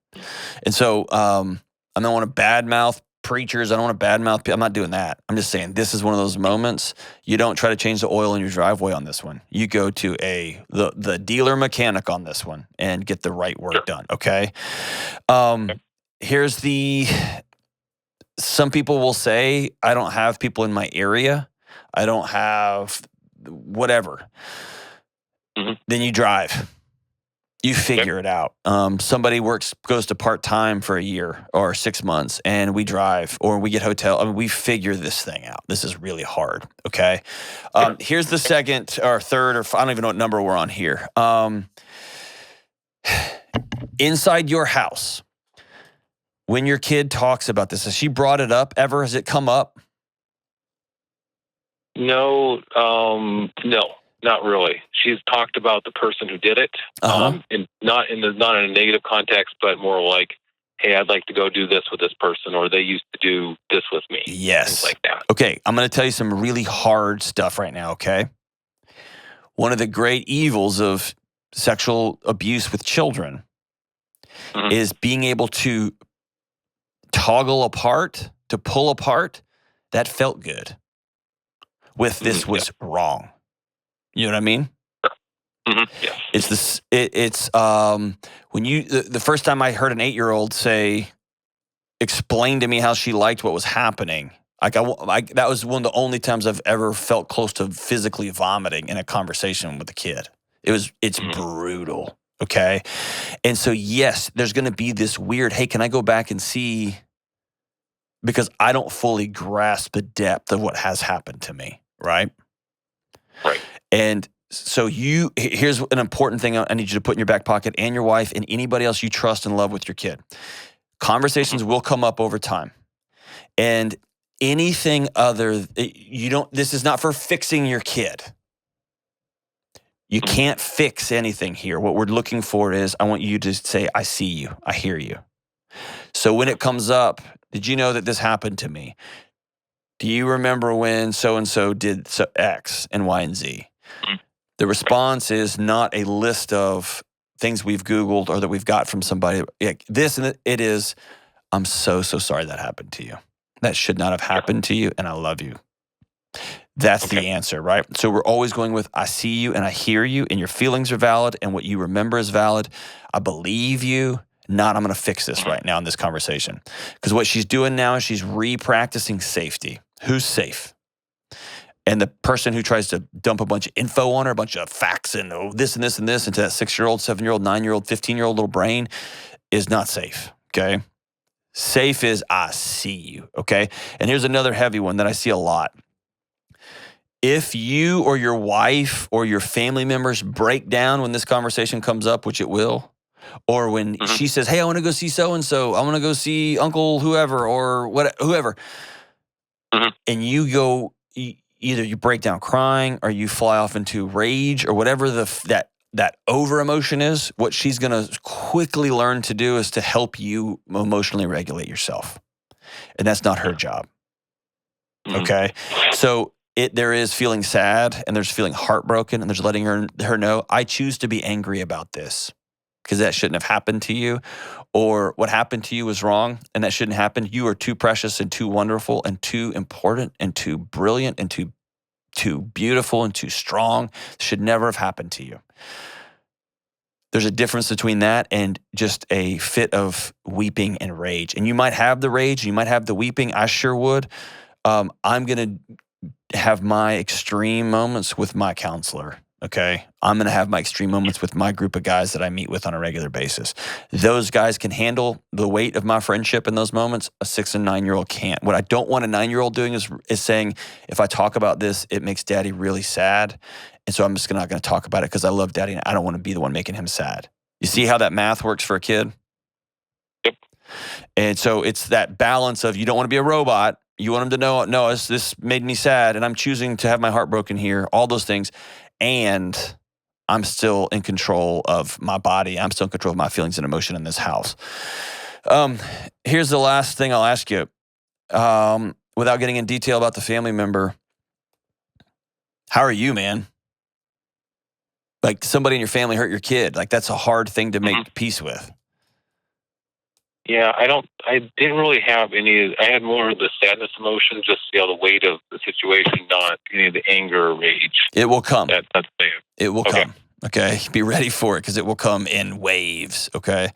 And so I don't want to badmouth preachers. I don't want to badmouth people. I'm not doing that. I'm just saying this is one of those moments. You don't try to change the oil in your driveway on this one. You go to the dealer mechanic on this one and get the right work done. Okay. Some people will say, I don't have people in my area. I don't have whatever. Then you drive. You figure it out. Somebody goes to part-time for a year or 6 months, and we drive or we get hotel. I mean, we figure this thing out. This is really hard, okay? Here's the second or third, or I don't even know what number we're on here. Inside your house, when your kid talks about this, has she brought it up ever? Has it come up? No, not really. She's talked about the person who did it, and not in a negative context, but more like, hey, I'd like to go do this with this person, or they used to do this with me. Yes. Things like that. Okay, I'm going to tell you some really hard stuff right now, okay? One of the great evils of sexual abuse with children is being able to toggle apart, to pull apart. That felt good. With this was wrong. You know what I mean? Yeah. It's when the first time I heard an 8-year-old explain to me how she liked what was happening. That was one of the only times I've ever felt close to physically vomiting in a conversation with a kid. It's brutal. Okay. And so, yes, there's going to be this weird, hey, can I go back and see? Because I don't fully grasp the depth of what has happened to me. Right. Right. And so here's an important thing I need you to put in your back pocket, and your wife and anybody else you trust and love with your kid. Conversations will come up over time. And anything this is not for fixing your kid. You can't fix anything here. What we're looking for is, I want you to say, I see you, I hear you. So when it comes up, did you know that this happened to me? Do you remember when so-and-so did X and Y and Z? The response is not a list of things we've Googled or that we've got from somebody. It is, I'm so sorry that happened to you. That should not have happened to you, and I love you. That's the answer, right? So we're always going with, I see you and I hear you, and your feelings are valid, and what you remember is valid. I believe you. Not, I'm going to fix this right now in this conversation. Because what she's doing now is she's re-practicing safety. Who's safe? And the person who tries to dump a bunch of info on her, a bunch of facts and this and this and this into that 6-year-old, 7-year-old, 9-year-old, 15-year-old little brain is not safe, okay? Safe is, I see you, okay? And here's another heavy one that I see a lot. If you or your wife or your family members break down when this conversation comes up, which it will, or when she says, hey, I want to go see so-and-so, I want to go see Uncle whoever or whoever, and you go, either you break down crying or you fly off into rage or whatever that over emotion is, what she's going to quickly learn to do is to help you emotionally regulate yourself. And that's not her job. Okay? So there is feeling sad, and there's feeling heartbroken, and there's letting her know, I choose to be angry about this because that shouldn't have happened to you, or what happened to you was wrong and that shouldn't happen. You are too precious and too wonderful and too important and too brilliant and too beautiful and too strong. It should never have happened to you. There's a difference between that and just a fit of weeping and rage. And you might have the rage, you might have the weeping. I sure would. I'm going to have my extreme moments with my counselor. Okay. I'm going to have my extreme moments with my group of guys that I meet with on a regular basis. Those guys can handle the weight of my friendship in those moments. A 6 and 9-year-old can't. What I don't want a 9-year-old doing is saying, if I talk about this, it makes daddy really sad. And so I'm just not going to talk about it because I love daddy and I don't want to be the one making him sad. You see how that math works for a kid? Yep. And so it's that balance of, you don't want to be a robot. You want him to know, no, this made me sad and I'm choosing to have my heart broken here, all those things. And I'm still in control of my body. I'm still in control of my feelings and emotion in this house. Here's the last thing I'll ask you. Without getting in detail about the family member, how are you, man? Like, somebody in your family hurt your kid. Like, that's a hard thing to make peace with. Yeah, I didn't really have any. I had more of the sadness emotion, just the weight of the situation, not any of the anger or rage. It will come. That's bad. It will come. Okay, be ready for it because it will come in waves. Okay.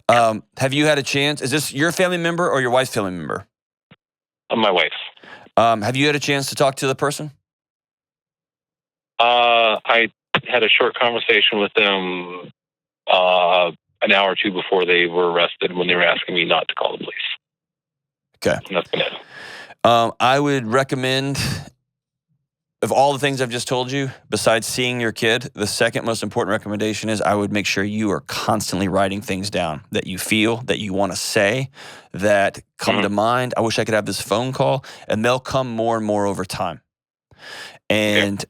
Have you had a chance? Is this your family member or your wife's family member? My wife. Have you had a chance to talk to the person? I had a short conversation with them an hour or two before they were arrested when they were asking me not to call the police. Okay. And that's been it. I would recommend, of all the things I've just told you, besides seeing your kid, the second most important recommendation is I would make sure you are constantly writing things down that you feel, that you want to say, that come to mind. I wish I could have this phone call, and they'll come more and more over time. And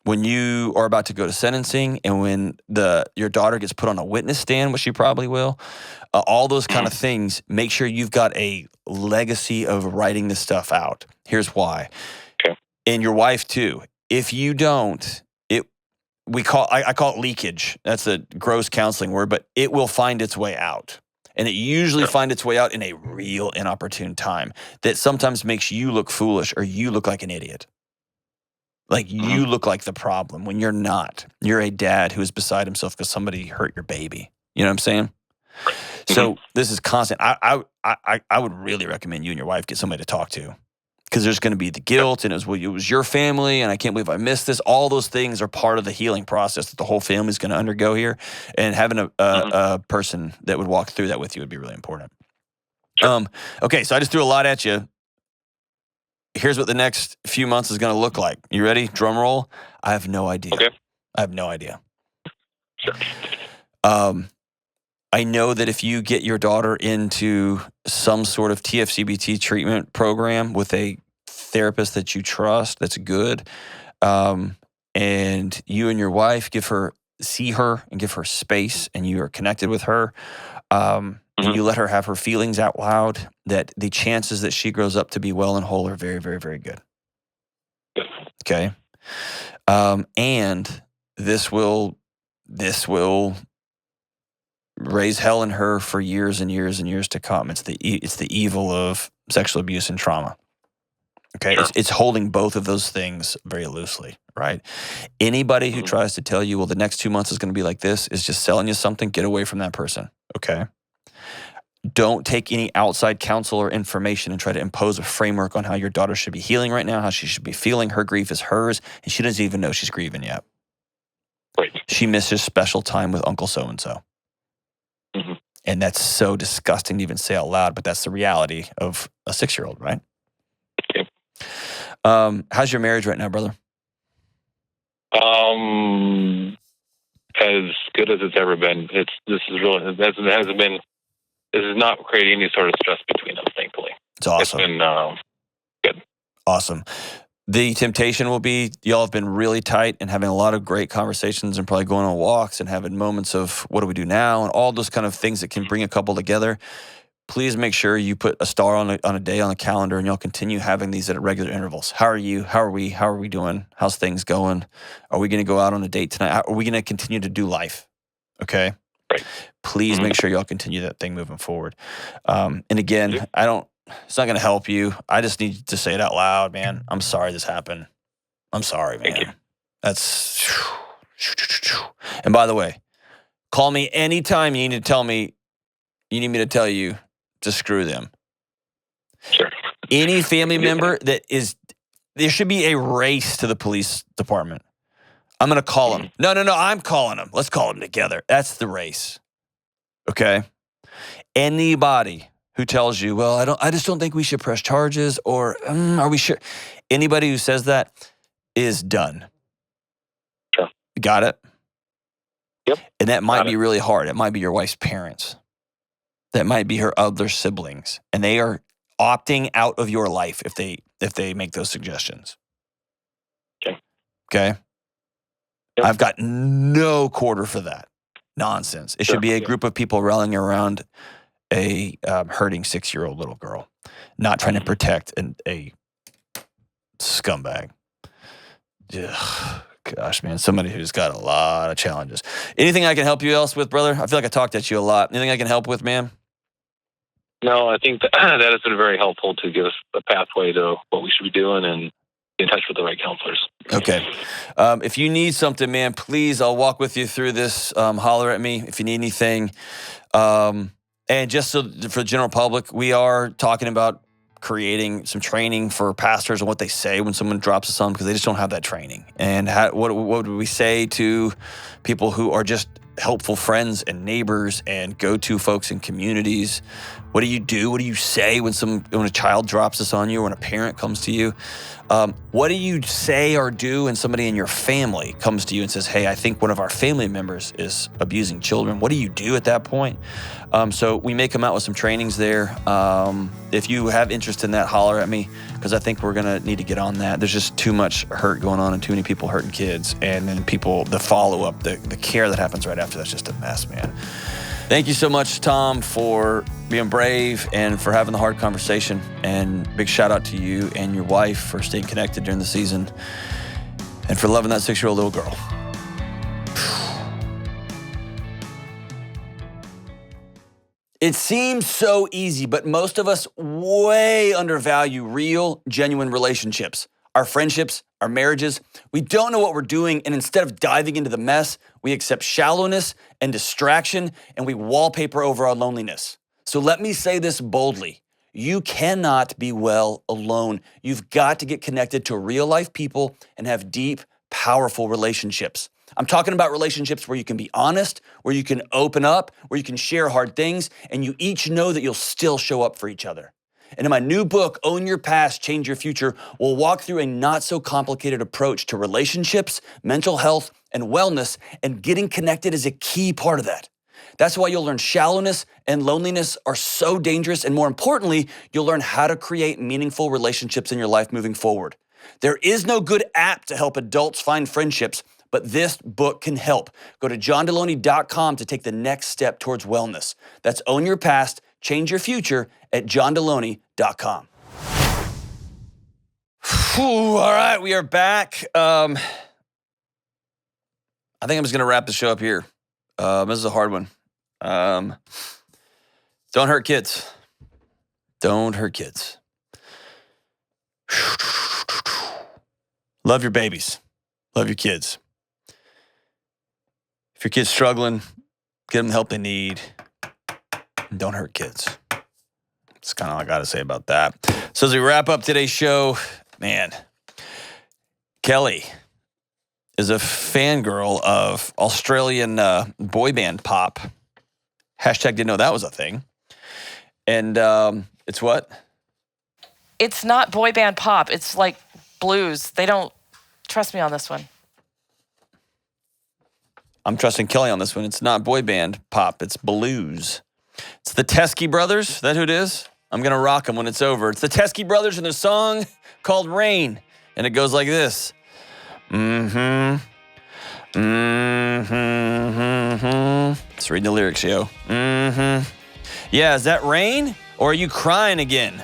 when you are about to go to sentencing and when your daughter gets put on a witness stand, which she probably will, all those kind of things, make sure you've got a legacy of writing this stuff out. Here's why. Okay. And your wife too. If you don't, I call it leakage. That's a gross counseling word, but it will find its way out. And it usually finds its way out in a real inopportune time that sometimes makes you look foolish or you look like an idiot. Like, you look like the problem when you're not. You're a dad who is beside himself because somebody hurt your baby. You know what I'm saying? So this is constant. I would really recommend you and your wife get somebody to talk to, because there's going to be the guilt, and it was your family, and I can't believe I missed this. All those things are part of the healing process that the whole family is going to undergo here, and having a person that would walk through that with you would be really important. Sure. Okay, so I just threw a lot at you. Here's what the next few months is going to look like. You ready? Drum roll. I have no idea. Okay. I have no idea. Sure. I know that if you get your daughter into some sort of TFCBT treatment program with a therapist that you trust, that's good, and you and your wife see her and give her space, and you are connected with her, and you let her have her feelings out loud, that the chances that she grows up to be well and whole are very, very, very good. Okay. And this will raise hell in her for years and years and years to come. It's the evil of sexual abuse and trauma. Okay. Sure. It's holding both of those things very loosely, right? Anybody who tries to tell you, well, the next 2 months is going to be like this, is just selling you something. Get away from that person. Okay. Don't take any outside counsel or information and try to impose a framework on how your daughter should be healing right now, how she should be feeling. Her grief is hers, and she doesn't even know she's grieving yet. Right. She misses special time with Uncle so-and-so. And that's so disgusting to even say out loud, but that's the reality of a 6-year-old, right? Yep. How's your marriage right now, brother? As good as it's ever been. This has not created any sort of stress between us, thankfully. It's awesome. It's been good. Awesome. The temptation will be, y'all have been really tight and having a lot of great conversations and probably going on walks and having moments of what do we do now and all those kind of things that can bring a couple together. Please make sure you put a star on a day on the calendar, and y'all continue having these at regular intervals. How are you? How are we? How are we doing? How's things going? Are we going to go out on a date tonight? Are we going to continue to do life? Okay. Right. Please make sure y'all continue that thing moving forward. And again, it's not going to help you. I just need you to say it out loud, man. I'm sorry this happened. I'm sorry, man. Thank you. That's, and by the way, call me anytime you need me to tell you to screw them. Sure. Any family member there should be a race to the police department. I'm going to call him. No, I'm calling him. Let's call him together. That's the race. Okay? Anybody who tells you, well, I just don't think we should press charges, or are we sure? Anybody who says that is done. Sure. Got it? Yep. And that might be really hard. It might be your wife's parents. That might be her other siblings. And they are opting out of your life if they make those suggestions. Okay? Yep. I've got no quarter for that nonsense. It should be a group of people rallying around a hurting 6-year-old little girl, not trying to protect a scumbag. Ugh, gosh, man, somebody who's got a lot of challenges. Anything I can help you else with, brother? I feel like I talked at you a lot. Anything I can help with, man? No, I think that has been very helpful to give us a pathway to what we should be doing and get in touch with the right counselors. Okay. If you need something, man, please, I'll walk with you through this. Holler at me if you need anything. And just so for the general public, we are talking about creating some training for pastors on what they say when someone drops us on, because they just don't have that training. And what would we say to people who are just helpful friends and neighbors and go-to folks in communities? What do you do? What do you say when a child drops us on you, or when a parent comes to you? What do you say or do when somebody in your family comes to you and says, hey, I think one of our family members is abusing children? What do you do at that point? So we may come out with some trainings there. If you have interest in that, holler at me, because I think we're going to need to get on that. There's just too much hurt going on and too many people hurting kids. And then the follow-up, the care that happens right after, that's just a mess, man. Thank you so much, Tom, for being brave and for having the hard conversation. And big shout out to you and your wife for staying connected during the season and for loving that 6-year-old little girl. It seems so easy, but most of us way undervalue real, genuine relationships. Our friendships, our marriages, we don't know what we're doing, and instead of diving into the mess, we accept shallowness and distraction, and we wallpaper over our loneliness. So let me say this boldly. You cannot be well alone. You've got to get connected to real-life people and have deep, powerful relationships. I'm talking about relationships where you can be honest, where you can open up, where you can share hard things, and you each know that you'll still show up for each other. And in my new book, Own Your Past, Change Your Future, we'll walk through a not-so-complicated approach to relationships, mental health, and wellness, and getting connected is a key part of that. That's why you'll learn shallowness and loneliness are so dangerous, and more importantly, you'll learn how to create meaningful relationships in your life moving forward. There is no good app to help adults find friendships, but this book can help. Go to johndelony.com to take the next step towards wellness. That's Own Your Past, Change Your Future at johndelony.com. All right, we are back. I think I'm just going to wrap the show up here. This is a hard one. Don't hurt kids. Don't hurt kids. Love your babies. Love your kids. If your kid's struggling, get them the help they need. And don't hurt kids. That's kind of all I got to say about that. So as we wrap up today's show, man, Kelly is a fangirl of Australian boy band pop. Hashtag didn't know that was a thing. And it's what? It's not boy band pop. It's like blues. They don't trust me on this one. I'm trusting Kelly on this one. It's not boy band pop. It's blues. It's the Teskey Brothers. Is that who it is? I'm going to rock them when it's over. It's the Teskey Brothers and their song called Rain. And it goes like this. Let's read the lyrics, yo. Yeah, is that rain? Or are you crying again?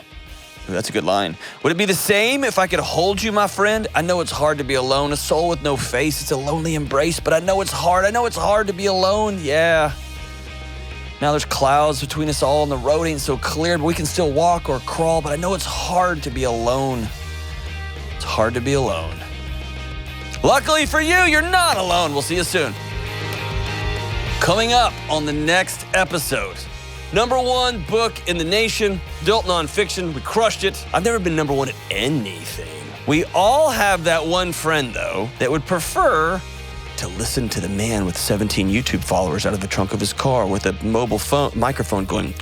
Ooh, that's a good line. Would it be the same if I could hold you, my friend? I know it's hard to be alone. A soul with no face. It's a lonely embrace, but I know it's hard. I know it's hard to be alone. Yeah. Now there's clouds between us all and the road ain't so clear, but we can still walk or crawl, but I know it's hard to be alone. It's hard to be alone. Luckily for you, you're not alone. We'll see you soon. Coming up on the next episode, #1 book in the nation, adult nonfiction. We crushed it. I've never been #1 at anything. We all have that one friend, though, that would prefer to listen to the man with 17 YouTube followers out of the trunk of his car with a mobile phone microphone going,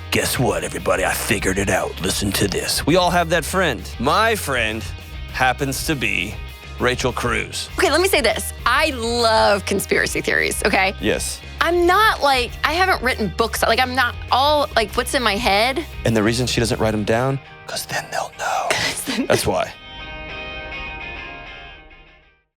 guess what, everybody? I figured it out. Listen to this. We all have that friend. My friend happens to be Rachel Cruz. Okay, let me say this. I love conspiracy theories, okay? Yes. I'm not like, I haven't written books. Like, I'm not all like what's in my head. And the reason she doesn't write them down, because then they'll know. That's why.